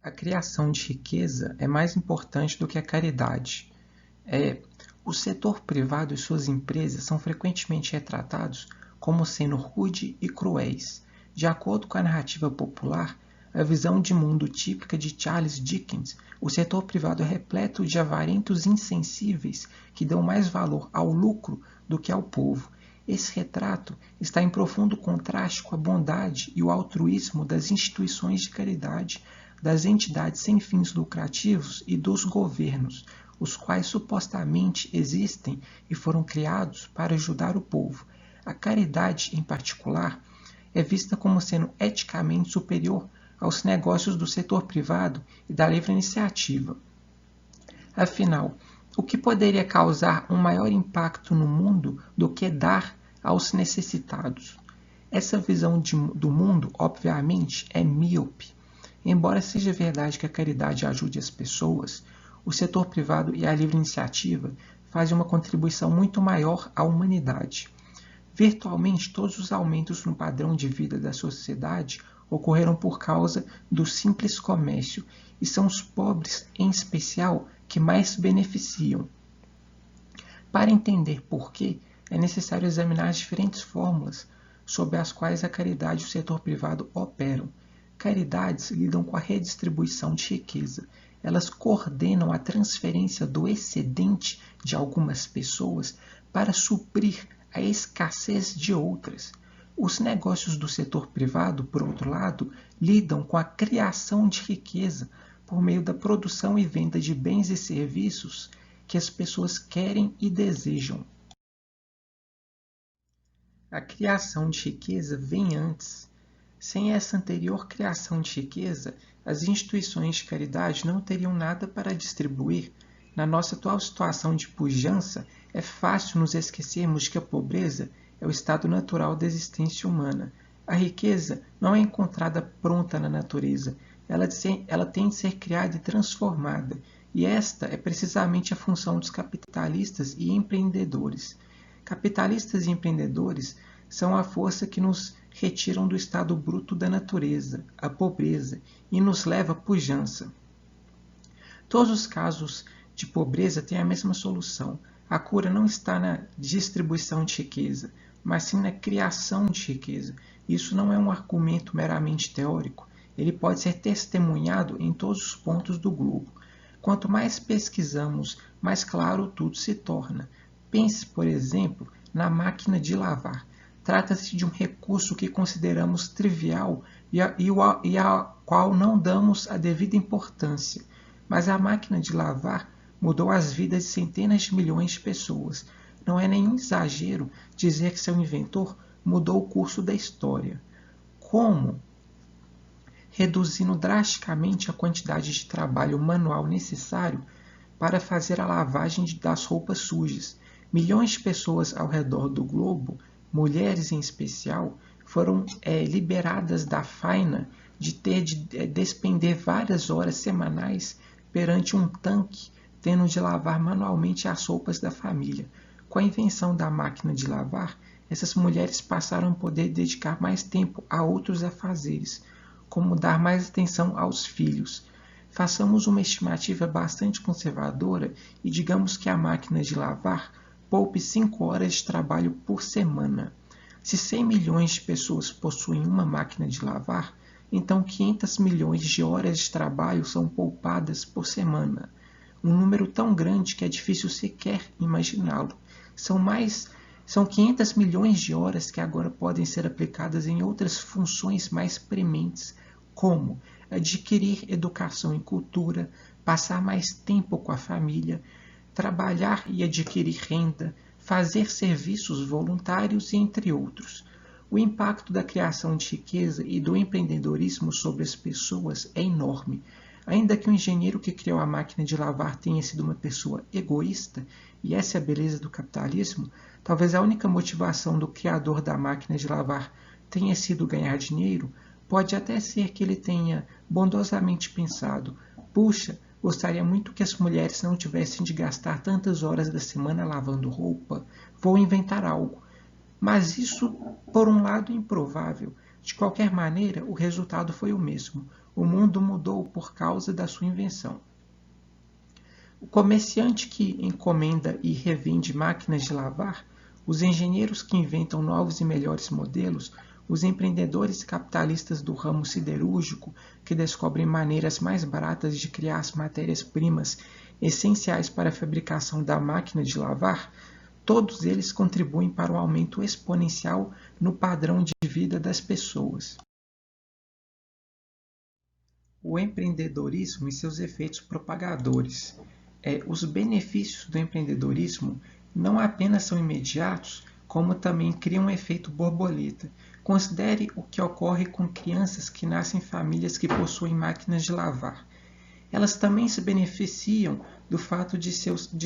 A criação de riqueza é mais importante do que a caridade. O setor privado e suas empresas são frequentemente retratados como sendo rude e cruéis. De acordo com a narrativa popular, a visão de mundo típica de Charles Dickens, o setor privado é repleto de avarentos insensíveis que dão mais valor ao lucro do que ao povo. Esse retrato está em profundo contraste com a bondade e o altruísmo das instituições de caridade, das entidades sem fins lucrativos e dos governos, os quais supostamente existem e foram criados para ajudar o povo. A caridade, em particular, é vista como sendo eticamente superior aos negócios do setor privado e da livre iniciativa. Afinal, o que poderia causar um maior impacto no mundo do que dar aos necessitados? Essa visão do mundo, obviamente, é míope. Embora seja verdade que a caridade ajude as pessoas, o setor privado e a livre iniciativa fazem uma contribuição muito maior à humanidade. Virtualmente todos os aumentos no padrão de vida da sociedade ocorreram por causa do simples comércio, e são os pobres, em especial, que mais se beneficiam. Para entender por quê, é necessário examinar as diferentes fórmulas sob as quais a caridade e o setor privado operam. Caridades lidam com a redistribuição de riqueza. Elas coordenam a transferência do excedente de algumas pessoas para suprir a escassez de outras. Os negócios do setor privado, por outro lado, lidam com a criação de riqueza por meio da produção e venda de bens e serviços que as pessoas querem e desejam. A criação de riqueza vem antes. Sem essa anterior criação de riqueza, as instituições de caridade não teriam nada para distribuir. Na nossa atual situação de pujança, é fácil nos esquecermos de que a pobreza é o estado natural da existência humana. A riqueza não é encontrada pronta na natureza, ela tem de ser criada e transformada, e esta é precisamente a função dos capitalistas e empreendedores. Capitalistas e empreendedores são a força que nos retiram do estado bruto da natureza, a pobreza, e nos leva à pujança. Todos os casos de pobreza têm a mesma solução. A cura não está na distribuição de riqueza, mas sim na criação de riqueza. Isso não é um argumento meramente teórico, ele pode ser testemunhado em todos os pontos do globo. Quanto mais pesquisamos, mais claro tudo se torna. Pense, por exemplo, na máquina de lavar. Trata-se de um recurso que consideramos trivial e a qual não damos a devida importância. Mas a máquina de lavar mudou as vidas de centenas de milhões de pessoas. Não é nenhum exagero dizer que seu inventor mudou o curso da história. Como? Reduzindo drasticamente a quantidade de trabalho manual necessário para fazer a lavagem das roupas sujas. Milhões de pessoas ao redor do globo, mulheres em especial, foram liberadas da faina de ter de despender várias horas semanais perante um tanque, tendo de lavar manualmente as roupas da família. Com a invenção da máquina de lavar, essas mulheres passaram a poder dedicar mais tempo a outros afazeres, como dar mais atenção aos filhos. Façamos uma estimativa bastante conservadora e digamos que a máquina de lavar poupe 5 horas de trabalho por semana. Se 100 milhões de pessoas possuem uma máquina de lavar, então 500 milhões de horas de trabalho são poupadas por semana. Um número tão grande que é difícil sequer imaginá-lo. São 500 milhões de horas que agora podem ser aplicadas em outras funções mais prementes, como adquirir educação e cultura, passar mais tempo com a família, trabalhar e adquirir renda, fazer serviços voluntários, entre outros. O impacto da criação de riqueza e do empreendedorismo sobre as pessoas é enorme. Ainda que o engenheiro que criou a máquina de lavar tenha sido uma pessoa egoísta, e essa é a beleza do capitalismo, talvez a única motivação do criador da máquina de lavar tenha sido ganhar dinheiro, pode até ser que ele tenha bondosamente pensado: puxa, gostaria muito que as mulheres não tivessem de gastar tantas horas da semana lavando roupa, vou inventar algo. Mas isso, por um lado, é improvável. De qualquer maneira, o resultado foi o mesmo. O mundo mudou por causa da sua invenção. O comerciante que encomenda e revende máquinas de lavar, os engenheiros que inventam novos e melhores modelos, os empreendedores capitalistas do ramo siderúrgico que descobrem maneiras mais baratas de criar as matérias-primas essenciais para a fabricação da máquina de lavar, todos eles contribuem para o aumento exponencial no padrão de vida das pessoas. O empreendedorismo e seus efeitos propagadores. Os benefícios do empreendedorismo não apenas são imediatos, como também criam um efeito borboleta. Considere o que ocorre com crianças que nascem em famílias que possuem máquinas de lavar. Elas também se beneficiam do fato de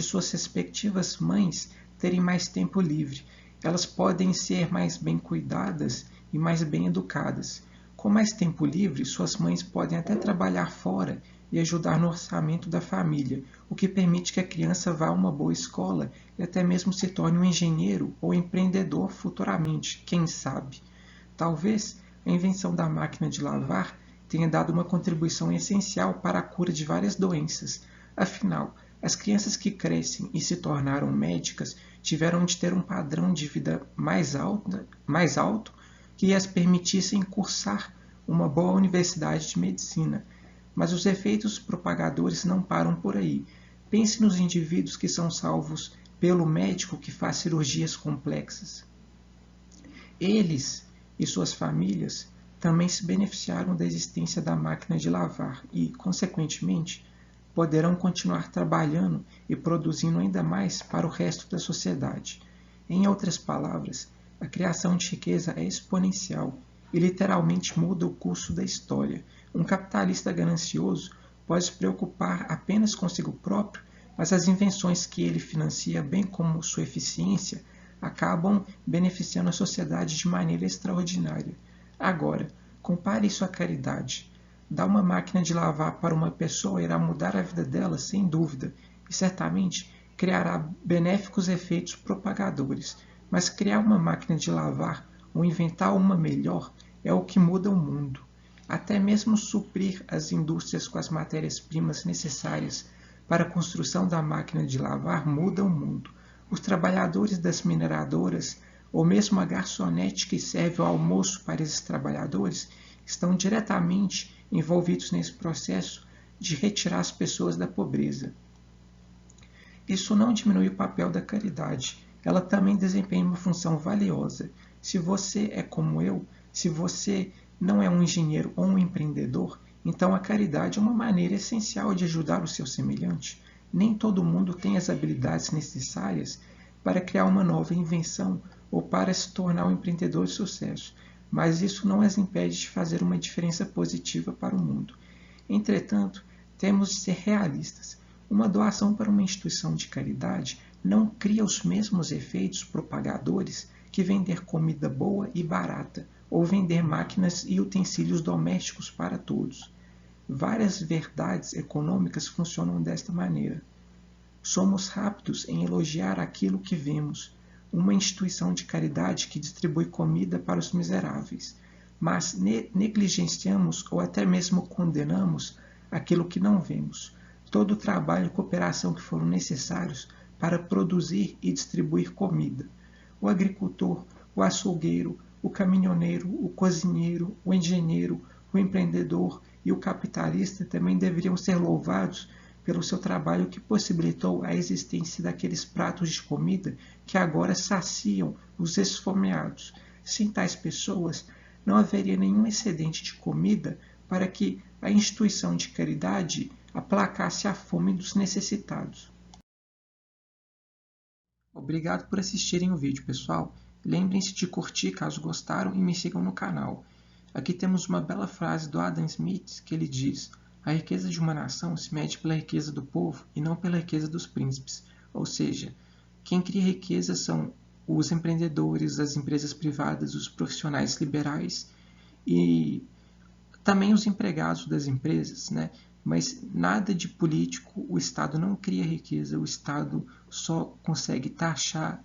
suas respectivas mães terem mais tempo livre. Elas podem ser mais bem cuidadas e mais bem educadas. Com mais tempo livre, suas mães podem até trabalhar fora e ajudar no orçamento da família, o que permite que a criança vá a uma boa escola e até mesmo se torne um engenheiro ou empreendedor futuramente, quem sabe. Talvez a invenção da máquina de lavar tenha dado uma contribuição essencial para a cura de várias doenças. Afinal, as crianças que crescem e se tornaram médicas tiveram de ter um padrão de vida mais alto que as permitissem cursar uma boa universidade de medicina. Mas os efeitos propagadores não param por aí. Pense nos indivíduos que são salvos pelo médico que faz cirurgias complexas. Eles e suas famílias também se beneficiaram da existência da máquina de lavar e, consequentemente, poderão continuar trabalhando e produzindo ainda mais para o resto da sociedade. Em outras palavras, a criação de riqueza é exponencial e literalmente muda o curso da história. Um capitalista ganancioso pode se preocupar apenas consigo próprio, mas as invenções que ele financia, bem como sua eficiência, acabam beneficiando a sociedade de maneira extraordinária. Agora, compare isso à caridade. Dar uma máquina de lavar para uma pessoa irá mudar a vida dela, sem dúvida, e certamente criará benéficos efeitos propagadores. Mas criar uma máquina de lavar ou inventar uma melhor é o que muda o mundo. Até mesmo suprir as indústrias com as matérias-primas necessárias para a construção da máquina de lavar muda o mundo. Os trabalhadores das mineradoras, ou mesmo a garçonete que serve o almoço para esses trabalhadores, estão diretamente envolvidos nesse processo de retirar as pessoas da pobreza. Isso não diminui o papel da caridade. Ela também desempenha uma função valiosa. Se você é como eu, se você não é um engenheiro ou um empreendedor, então a caridade é uma maneira essencial de ajudar o seu semelhante. Nem todo mundo tem as habilidades necessárias para criar uma nova invenção ou para se tornar um empreendedor de sucesso, mas isso não as impede de fazer uma diferença positiva para o mundo. Entretanto, temos de ser realistas. Uma doação para uma instituição de caridade não cria os mesmos efeitos propagadores que vender comida boa e barata, ou vender máquinas e utensílios domésticos para todos. Várias verdades econômicas funcionam desta maneira. Somos rápidos em elogiar aquilo que vemos, uma instituição de caridade que distribui comida para os miseráveis, mas negligenciamos ou até mesmo condenamos aquilo que não vemos, todo o trabalho e cooperação que foram necessários para produzir e distribuir comida. O agricultor, o açougueiro, o caminhoneiro, o cozinheiro, o engenheiro, o empreendedor e o capitalista também deveriam ser louvados pelo seu trabalho que possibilitou a existência daqueles pratos de comida que agora saciam os esfomeados. Sem tais pessoas, não haveria nenhum excedente de comida para que a instituição de caridade aplacasse a fome dos necessitados. Obrigado por assistirem o vídeo, pessoal. Lembrem-se de curtir caso gostaram e me sigam no canal. Aqui temos uma bela frase do Adam Smith que ele diz: a riqueza de uma nação se mede pela riqueza do povo e não pela riqueza dos príncipes. Ou seja, quem cria riqueza são os empreendedores, as empresas privadas, os profissionais liberais e também os empregados das empresas, né? Mas nada de político, o Estado não cria riqueza, o Estado só consegue taxar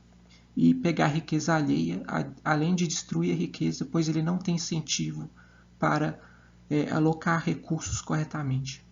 e pegar riqueza alheia, além de destruir a riqueza, pois ele não tem incentivo para alocar recursos corretamente.